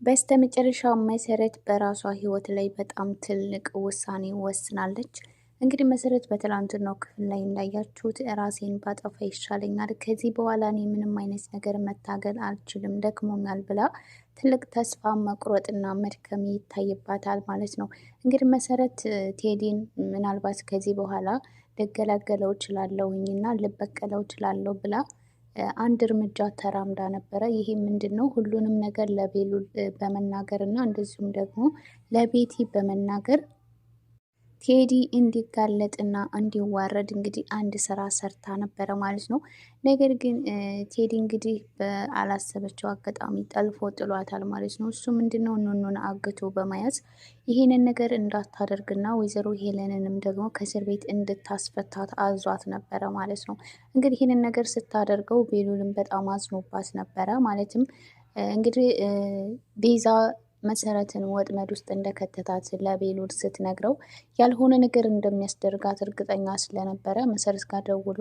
በስተመጨረሻው መሰረት በራሷ ህይወት ላይ በጣም ትልቅ ውሳኔ ወስናለች። እንግዲህ መሰረት በትላንትናው ክፍል ላይ እንዳያችሁት ራሴን ባጠፋ ይሻለኛል፣ ከዚህ በኋላ እኔ ምንም አይነት ነገር መታገል አልችልም፣ ደክሞኛል ብላ ትልቅ ተስፋ መቁረጥና መድከም ይታይባታል ማለት ነው። እንግዲህ መሰረት ቴዲን ምናልባት ከዚህ በኋላ ልገላገለው እችላለሁኝና ልበቀለው እችላለሁ ብላ አንድ እርምጃ ተራምዳ ነበረ። ይሄ ምንድን ነው? ሁሉንም ነገር ለቤሉል በመናገር እና እንደዚሁም ደግሞ ለቤቲ በመናገር ቴዲ እንዲጋለጥና እንዲዋረድ እንግዲህ አንድ ስራ ሰርታ ነበረ ማለት ነው። ነገር ግን ቴዲ እንግዲህ በአላሰበችው አጋጣሚ ጠልፎ ጥሏታል ማለት ነው። እሱ ምንድነው ኑኑን አግቶ በመያዝ ይህንን ነገር እንዳታደርግና ወይዘሮ ሄለንንም ደግሞ ከእስር ቤት እንድታስፈታት አዟት ነበረ ማለት ነው። እንግዲህ ይህንን ነገር ስታደርገው ቤሉልም በጣም አዝኖባት ነበረ ማለትም እንግዲህ ቤዛ መሰረትን ወጥመድ ውስጥ እንደከተታት ለቤሉል ስትነግረው ያልሆነ ነገር እንደሚያስደርጋት እርግጠኛ ስለነበረ መሰረት ጋር ደውሎ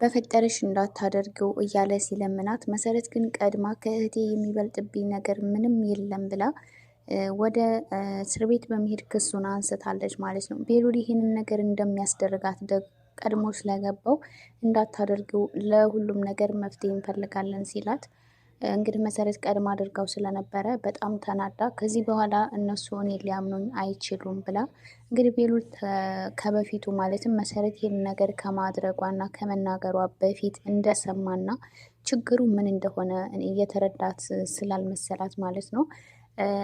በፈጠረሽ እንዳታደርገው እያለ ሲለምናት፣ መሰረት ግን ቀድማ ከእህቴ የሚበልጥብኝ ነገር ምንም የለም ብላ ወደ እስር ቤት በመሄድ ክሱን አንስታለች ማለት ነው። ቤሉል ይህንን ነገር እንደሚያስደርጋት ቀድሞ ስለገባው እንዳታደርገው ለሁሉም ነገር መፍትሄ እንፈልጋለን ሲላት እንግዲህ መሰረት ቀድማ አድርጋው ስለነበረ በጣም ተናዳ ከዚህ በኋላ እነሱ እኔ ሊያምኑኝ አይችሉም ብላ እንግዲህ ቤሉል ከበፊቱ ማለትም መሰረት ይህን ነገር ከማድረጓና ከመናገሯ በፊት እንደሰማና ችግሩ ምን እንደሆነ እየተረዳት ስላልመሰላት ማለት ነው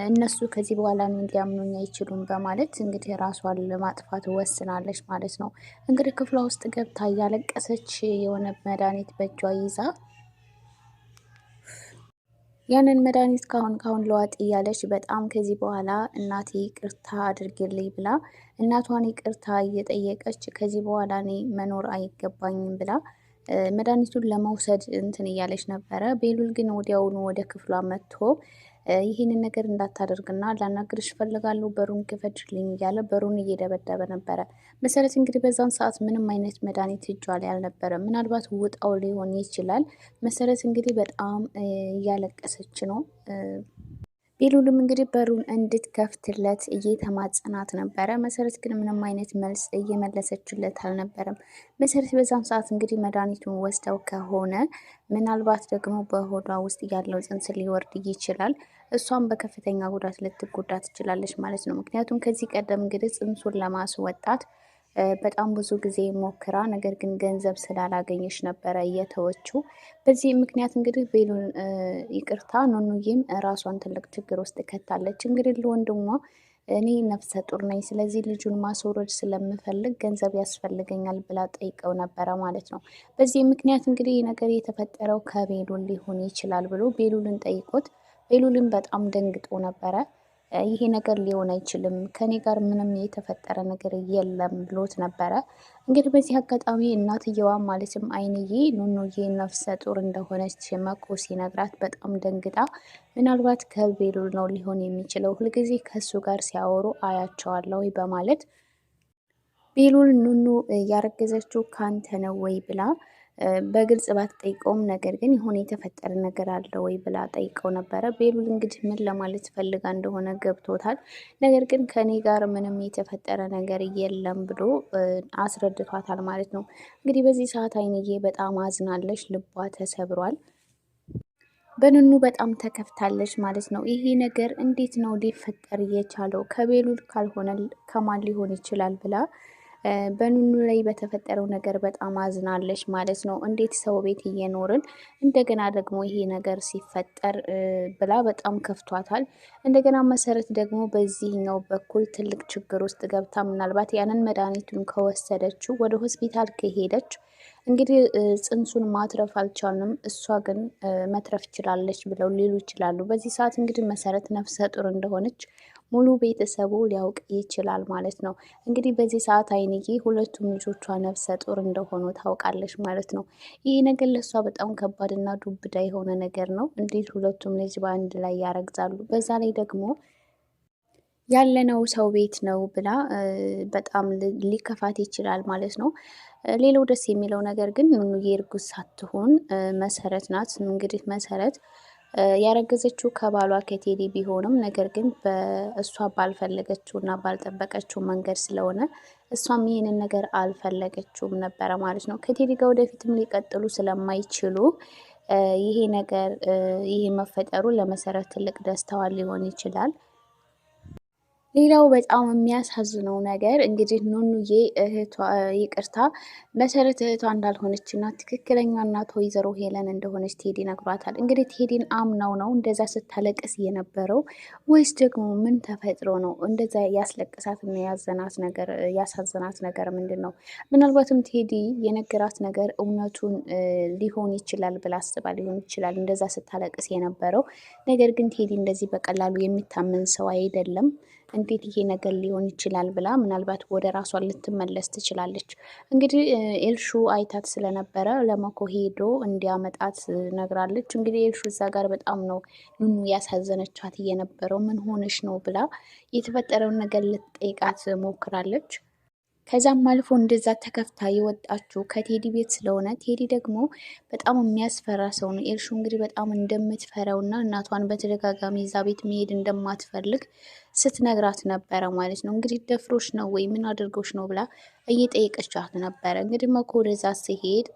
እነሱ ከዚህ በኋላ ሊያምኑኝ አይችሉም በማለት እንግዲህ ራሷን ለማጥፋት ወስናለች ማለት ነው። እንግዲህ ክፍሏ ውስጥ ገብታ እያለቀሰች የሆነ መድኃኒት በእጇ ይዛ ያንን መድኃኒት ካሁን ለዋጥ እያለች በጣም ከዚህ በኋላ እናቴ ይቅርታ አድርግልኝ ብላ እናቷን ይቅርታ እየጠየቀች ከዚህ በኋላ እኔ መኖር አይገባኝም ብላ መድኃኒቱን ለመውሰድ እንትን እያለች ነበረ። ቤሉል ግን ወዲያውኑ ወደ ክፍሏ መጥቶ ይህንን ነገር እንዳታደርግና ላናግርሽ እፈልጋለሁ፣ በሩን ክፈችልኝ እያለ በሩን እየደበደበ ነበረ። መሰረት እንግዲህ በዛን ሰዓት ምንም አይነት መድኃኒት እጇ ላይ አልነበረም። ምናልባት ውጣው ሊሆን ይችላል። መሰረት እንግዲህ በጣም እያለቀሰች ነው። ቤሉልም እንግዲህ በሩን እንድትከፍትለት እየተማጸናት ነበረ። መሰረት ግን ምንም አይነት መልስ እየመለሰችለት አልነበረም። መሰረት በዛም ሰዓት እንግዲህ መድኃኒቱን ወስደው ከሆነ ምናልባት ደግሞ በሆዷ ውስጥ ያለው ጽንስ ሊወርድ ይችላል። እሷም በከፍተኛ ጉዳት ልትጎዳ ትችላለች ማለት ነው። ምክንያቱም ከዚህ ቀደም እንግዲህ ጽንሱን ለማስወጣት በጣም ብዙ ጊዜ ሞክራ ነገር ግን ገንዘብ ስላላገኘች ነበረ እየተወችው። በዚህ ምክንያት እንግዲህ ቤሉል ይቅርታ ኑኑዬም ራሷን ትልቅ ችግር ውስጥ ከታለች። እንግዲህ ለወንድሟ እኔ ነፍሰ ጡር ነኝ፣ ስለዚህ ልጁን ማስወረድ ስለምፈልግ ገንዘብ ያስፈልገኛል ብላ ጠይቀው ነበረ ማለት ነው። በዚህ ምክንያት እንግዲህ ነገር የተፈጠረው ከቤሉል ሊሆን ይችላል ብሎ ቤሉልን ጠይቆት ቤሉልን በጣም ደንግጦ ነበረ። ይሄ ነገር ሊሆን አይችልም፣ ከኔ ጋር ምንም የተፈጠረ ነገር የለም ብሎት ነበረ። እንግዲህ በዚህ አጋጣሚ እናትየዋ ማለትም አይንዬ ኑኑዬ ነፍሰ ጡር እንደሆነች መኮ ሲነግራት በጣም ደንግጣ ምናልባት ከቤሉል ነው ሊሆን የሚችለው፣ ሁልጊዜ ከሱ ጋር ሲያወሩ አያቸዋለሁ በማለት ቤሉል ኑኑ ያረገዘችው ካንተ ነው ወይ ብላ በግልጽ ባትጠይቀውም ነገር ግን የሆነ የተፈጠረ ነገር አለ ወይ ብላ ጠይቀው ነበረ። ቤሉል እንግዲህ ምን ለማለት ፈልጋ እንደሆነ ገብቶታል። ነገር ግን ከኔ ጋር ምንም የተፈጠረ ነገር የለም ብሎ አስረድቷታል ማለት ነው። እንግዲህ በዚህ ሰዓት አይንዬ በጣም አዝናለች፣ ልቧ ተሰብሯል። በኑኑ በጣም ተከፍታለች ማለት ነው። ይሄ ነገር እንዴት ነው ሊፈጠር የቻለው? ከቤሉል ካልሆነ ከማን ሊሆን ይችላል ብላ በኑኑ ላይ በተፈጠረው ነገር በጣም አዝናለች ማለት ነው። እንዴት ሰው ቤት እየኖርን እንደገና ደግሞ ይሄ ነገር ሲፈጠር ብላ በጣም ከፍቷታል። እንደገና መሰረት ደግሞ በዚህኛው በኩል ትልቅ ችግር ውስጥ ገብታ ምናልባት ያንን መድኃኒቱን ከወሰደችው ወደ ሆስፒታል ከሄደች እንግዲህ ጽንሱን ማትረፍ አልቻልንም፣ እሷ ግን መትረፍ ችላለች ብለው ሊሉ ይችላሉ። በዚህ ሰዓት እንግዲህ መሰረት ነፍሰ ጡር እንደሆነች ሙሉ ቤተሰቡ ሊያውቅ ይችላል ማለት ነው። እንግዲህ በዚህ ሰዓት አይንዬ ሁለቱም ልጆቿ ነፍሰ ጡር እንደሆኑ ታውቃለች ማለት ነው። ይህ ነገር ለእሷ በጣም ከባድና ዱብዳ የሆነ ነገር ነው። እንዴት ሁለቱም ልጅ በአንድ ላይ ያረግዛሉ? በዛ ላይ ደግሞ ያለነው ሰው ቤት ነው ብላ በጣም ሊከፋት ይችላል ማለት ነው። ሌላው ደስ የሚለው ነገር ግን ኑኑዬ እርጉዝ ሳትሆን መሰረት ናት። እንግዲህ መሰረት ያረገዘችው ከባሏ ከቴዲ ቢሆንም ነገር ግን በእሷ ባልፈለገችው እና ባልጠበቀችው መንገድ ስለሆነ እሷም ይህንን ነገር አልፈለገችውም ነበረ ማለት ነው። ከቴዲ ጋር ወደፊትም ሊቀጥሉ ስለማይችሉ ይሄ ነገር ይሄ መፈጠሩ ለመሰረት ትልቅ ደስታዋ ሊሆን ይችላል። ሌላው በጣም የሚያሳዝነው ነገር እንግዲህ ኑኑዬ እህቷ ይቅርታ መሰረት እህቷ እንዳልሆነች እና ትክክለኛ እናቷ ወይዘሮ ሄለን እንደሆነች ቴዲ ነግሯታል። እንግዲህ ቴዲን አምናው ነው እንደዛ ስታለቅስ የነበረው ወይስ ደግሞ ምን ተፈጥሮ ነው እንደዛ ያስለቅሳት እና ያሳዘናት ነገር ምንድን ነው? ምናልባትም ቴዲ የነገራት ነገር እውነቱን ሊሆን ይችላል ብላ አስባ ሊሆን ይችላል እንደዛ ስታለቅስ የነበረው። ነገር ግን ቴዲ እንደዚህ በቀላሉ የሚታመን ሰው አይደለም። እንዴት ይሄ ነገር ሊሆን ይችላል ብላ ምናልባት ወደ ራሷ ልትመለስ ትችላለች። እንግዲህ ኤልሹ አይታት ስለነበረ ለመኮ ሄዶ እንዲያመጣት ነግራለች። እንግዲህ ኤልሹ እዛ ጋር በጣም ነው ኑኑ ያሳዘነቻት እየነበረው ምን ሆነሽ ነው ብላ የተፈጠረውን ነገር ልትጠይቃት ሞክራለች። ከዛም አልፎ እንደዛ ተከፍታ የወጣችው ከቴዲ ቤት ስለሆነ ቴዲ ደግሞ በጣም የሚያስፈራ ሰው ነው። ኤልሹ እንግዲህ በጣም እንደምትፈራው እና እናቷን በተደጋጋሚ እዛ ቤት መሄድ እንደማትፈልግ ስትነግራት ነበረ ማለት ነው። እንግዲህ ደፍሮች ነው ወይ ምን አድርጎች ነው ብላ እየጠየቀቻት ነበረ። እንግዲህ መኮ ወደዛ ሲሄድ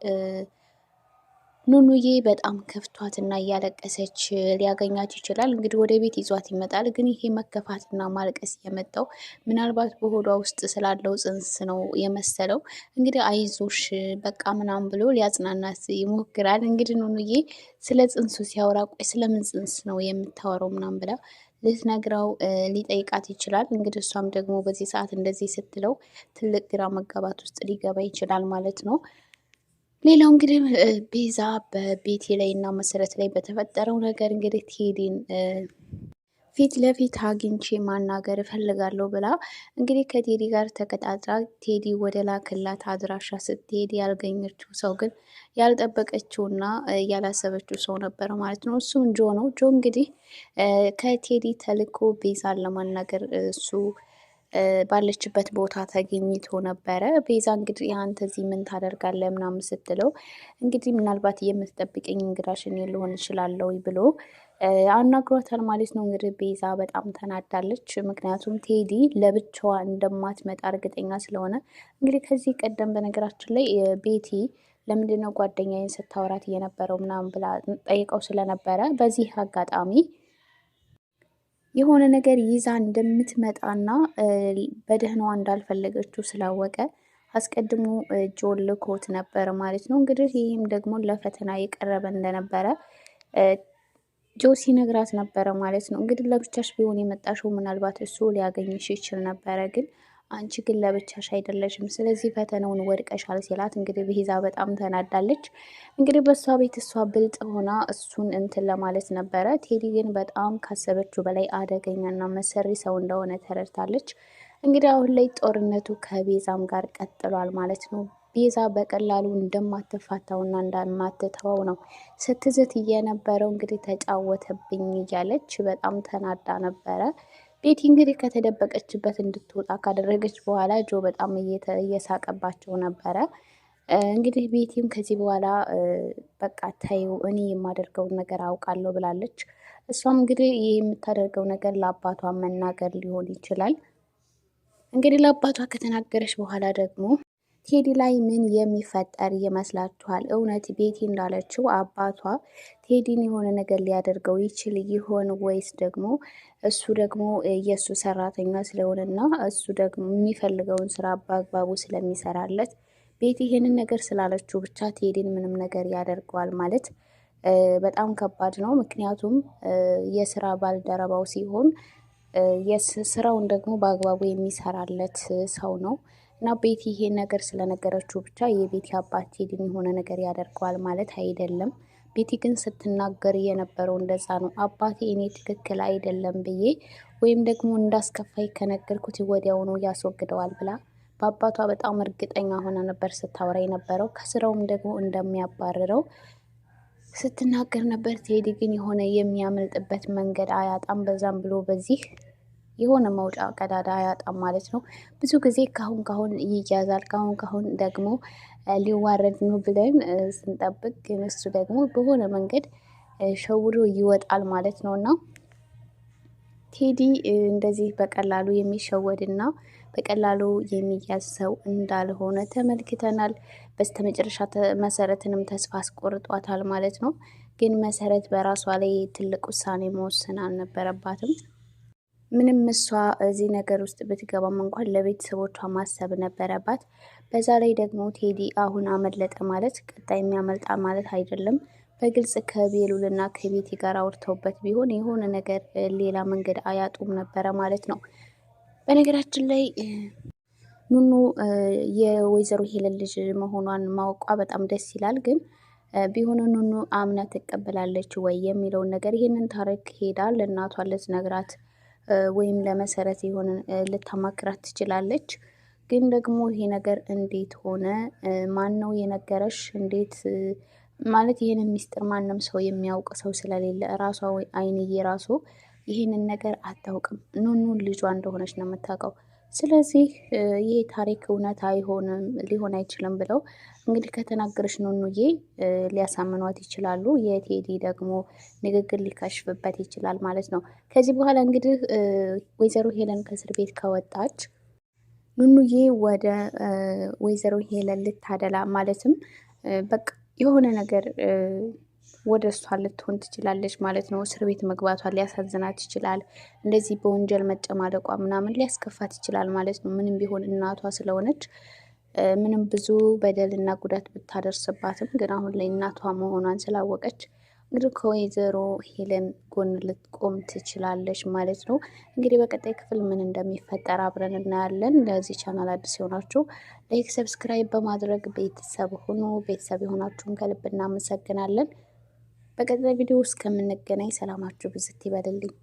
ኑኑዬ በጣም ከፍቷትና እያለቀሰች ሊያገኛት ይችላል። እንግዲህ ወደ ቤት ይዟት ይመጣል። ግን ይሄ መከፋትና ማልቀስ የመጣው ምናልባት በሆዷ ውስጥ ስላለው ጽንስ ነው የመሰለው። እንግዲህ አይዞሽ በቃ ምናምን ብሎ ሊያጽናናት ይሞክራል። እንግዲህ ኑኑዬ ስለ ጽንሱ ሲያወራ ቆይ ስለምን ጽንስ ነው የምታወራው ምናምን ብላ ልትነግረው ሊጠይቃት ይችላል። እንግዲህ እሷም ደግሞ በዚህ ሰዓት እንደዚህ ስትለው ትልቅ ግራ መጋባት ውስጥ ሊገባ ይችላል ማለት ነው። ሌላው እንግዲህ ቤዛ በቤቴ ላይ እና መሰረት ላይ በተፈጠረው ነገር እንግዲህ ቴዲን ፊት ለፊት አግኝቼ ማናገር እፈልጋለሁ ብላ እንግዲህ ከቴዲ ጋር ተቀጣጥራ ቴዲ ወደ ላክላት አድራሻ ስትሄድ ያልገኘችው ሰው ግን ያልጠበቀችውና ያላሰበችው ሰው ነበረ ማለት ነው። እሱም ጆ ነው። ጆ እንግዲህ ከቴዲ ተልኮ ቤዛን ለማናገር እሱ ባለችበት ቦታ ተገኝቶ ነበረ። ቤዛ እንግዲህ አንተ እዚህ ምን ታደርጋለህ ምናምን ስትለው እንግዲህ ምናልባት የምትጠብቀኝ እንግዳሽ እኔ ልሆን እችላለሁ ብሎ አናግሯታል ማለት ነው። እንግዲህ ቤዛ በጣም ተናዳለች። ምክንያቱም ቴዲ ለብቻዋ እንደማትመጣ እርግጠኛ ስለሆነ እንግዲህ ከዚህ ቀደም በነገራችን ላይ ቤቲ ለምንድነው ጓደኛዬን ስታወራት እየነበረው ምናምን ብላ ጠይቀው ስለነበረ በዚህ አጋጣሚ የሆነ ነገር ይዛ እንደምትመጣና በደህናዋ እንዳልፈለገችው ስላወቀ አስቀድሞ ጆን ልኮት ነበር ማለት ነው። እንግዲህ ይህም ደግሞ ለፈተና የቀረበ እንደነበረ ጆ ሲነግራት ነበረ ማለት ነው። እንግዲህ ለብቻሽ ቢሆን የመጣሽው ምናልባት እሱ ሊያገኝሽ ይችል ነበረ ግን አንቺ ግን ለብቻሽ አይደለሽም፣ ስለዚህ ፈተናውን ወድቀሻል ሲላት እንግዲህ ቤዛ በጣም ተናዳለች። እንግዲህ በእሷ ቤት እሷ ብልጥ ሆና እሱን እንትን ለማለት ነበረ። ቴዲ ግን በጣም ካሰበችው በላይ አደገኛና መሰሪ ሰው እንደሆነ ተረድታለች። እንግዲህ አሁን ላይ ጦርነቱ ከቤዛም ጋር ቀጥሏል ማለት ነው። ቤዛ በቀላሉ እንደማትፋታውና እንደማትተወው ነው ስትዝት እየነበረው። እንግዲህ ተጫወተብኝ እያለች በጣም ተናዳ ነበረ። ቤቲ እንግዲህ ከተደበቀችበት እንድትወጣ ካደረገች በኋላ ጆ በጣም እየሳቀባቸው ነበረ። እንግዲህ ቤቲም ከዚህ በኋላ በቃ ታዩ እኔ የማደርገውን ነገር አውቃለሁ ብላለች። እሷም እንግዲህ ይህ የምታደርገው ነገር ለአባቷ መናገር ሊሆን ይችላል። እንግዲህ ለአባቷ ከተናገረች በኋላ ደግሞ ቴዲ ላይ ምን የሚፈጠር ይመስላችኋል? እውነት ቤቲ እንዳለችው አባቷ ቴዲን የሆነ ነገር ሊያደርገው ይችል ይሆን ወይስ ደግሞ እሱ ደግሞ የእሱ ሰራተኛ ስለሆነና እሱ ደግሞ የሚፈልገውን ስራ በአግባቡ ስለሚሰራለት ቤቲ ይሄንን ነገር ስላለችው ብቻ ቴዲን ምንም ነገር ያደርገዋል ማለት በጣም ከባድ ነው። ምክንያቱም የስራ ባልደረባው ሲሆን ስራውን ደግሞ በአግባቡ የሚሰራለት ሰው ነው እና ቤቲ ይሄን ነገር ስለነገረችው ብቻ የቤቲ አባት ቴዲን የሆነ ነገር ያደርገዋል ማለት አይደለም። ቤቲ ግን ስትናገር የነበረው እንደዛ ነው። አባቴ እኔ ትክክል አይደለም ብዬ ወይም ደግሞ እንዳስከፋይ ከነገርኩት ወዲያውኑ ያስወግደዋል ብላ በአባቷ በጣም እርግጠኛ ሆና ነበር ስታወራ የነበረው። ከስራውም ደግሞ እንደሚያባርረው ስትናገር ነበር። ቴዲ ግን የሆነ የሚያመልጥበት መንገድ አያጣም። በዛም ብሎ በዚህ የሆነ መውጫ ቀዳዳ አያጣም ማለት ነው። ብዙ ጊዜ ካሁን ካሁን ይያዛል፣ ካሁን ካሁን ደግሞ ሊዋረድ ነው ብለን ስንጠብቅ ግን እሱ ደግሞ በሆነ መንገድ ሸውዶ ይወጣል ማለት ነው። እና ቴዲ እንደዚህ በቀላሉ የሚሸወድና በቀላሉ የሚያዝ ሰው እንዳልሆነ ተመልክተናል። በስተመጨረሻ መሰረትንም ተስፋ አስቆርጧታል ማለት ነው። ግን መሰረት በራሷ ላይ ትልቅ ውሳኔ መወሰን አልነበረባትም። ምንም እሷ እዚህ ነገር ውስጥ ብትገባም እንኳን ለቤተሰቦቿ ማሰብ ነበረባት። በዛ ላይ ደግሞ ቴዲ አሁን አመለጠ ማለት ቀጣይ የሚያመልጣ ማለት አይደለም። በግልጽ ከቤሉልና ከቤቲ ጋር አውርተውበት ቢሆን የሆነ ነገር ሌላ መንገድ አያጡም ነበረ ማለት ነው። በነገራችን ላይ ኑኑ የወይዘሮ ሄለን ልጅ መሆኗን ማወቋ በጣም ደስ ይላል። ግን ቢሆን ኑኑ አምና ትቀበላለች ወይ የሚለውን ነገር ይህንን ታሪክ ሄዳ ለእናቷ ልትነግራት ወይም ለመሰረት የሆነ ልታማክራት ትችላለች። ግን ደግሞ ይሄ ነገር እንዴት ሆነ? ማን ነው የነገረሽ? እንዴት ማለት ይህንን ሚስጥር ማንም ሰው የሚያውቅ ሰው ስለሌለ እራሷ ወይ አይንዬ ራሱ ይህንን ነገር አታውቅም። ኑኑ ልጇ እንደሆነች ነው የምታውቀው። ስለዚህ ይሄ ታሪክ እውነት አይሆንም ሊሆን አይችልም ብለው እንግዲህ ከተናገረች ኑኑዬ ሊያሳምኗት ይችላሉ። የቴዲ ደግሞ ንግግር ሊከሽፍበት ይችላል ማለት ነው። ከዚህ በኋላ እንግዲህ ወይዘሮ ሄለን ከእስር ቤት ከወጣች ኑኑዬ ወደ ወይዘሮ ሄለን ልታደላ ማለትም በቃ የሆነ ነገር ወደ እሷ ልትሆን ትችላለች ማለት ነው። እስር ቤት መግባቷ ሊያሳዝናት ይችላል። እንደዚህ በወንጀል መጨማለቋ ምናምን ሊያስከፋት ይችላል ማለት ነው። ምንም ቢሆን እናቷ ስለሆነች ምንም ብዙ በደልና ጉዳት ብታደርስባትም ግን አሁን ላይ እናቷ መሆኗን ስላወቀች እንግዲህ ከወይዘሮ ሄለን ጎን ልትቆም ትችላለች ማለት ነው። እንግዲህ በቀጣይ ክፍል ምን እንደሚፈጠር አብረን እናያለን። ለዚህ ቻናል አዲስ የሆናችሁ ላይክ፣ ሰብስክራይብ በማድረግ ቤተሰብ ሁኑ። ቤተሰብ የሆናችሁን ከልብ እናመሰግናለን። በቀጣይ ቪዲዮ እስከምንገናኝ ሰላማችሁ ብዝት ይበልልኝ።